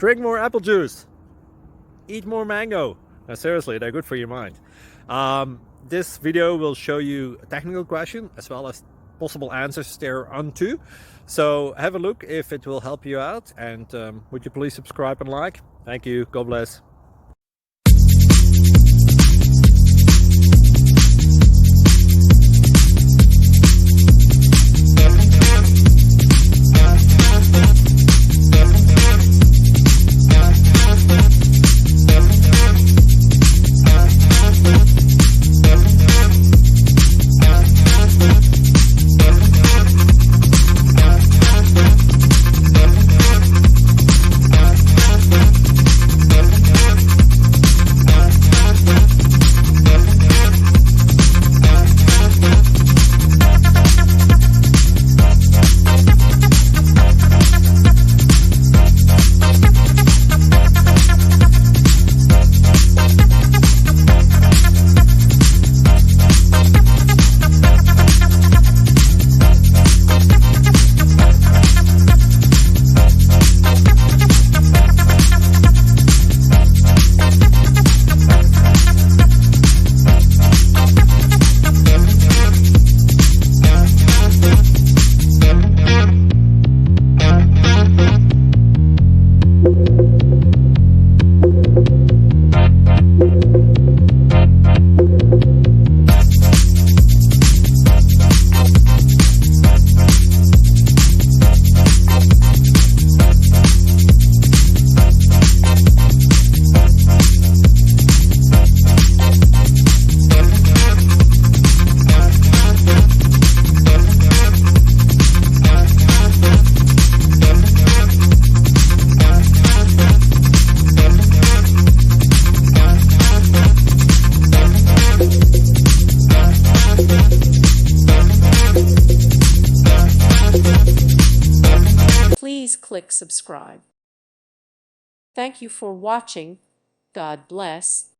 Drink more apple juice. Eat more mango. Now, seriously, they're good for your mind. This video will show you a technical question as well as possible answers thereunto. So have a look if it will help you out, and would you please subscribe and like? Thank you. God bless. Please click subscribe. Thank you for watching. God bless.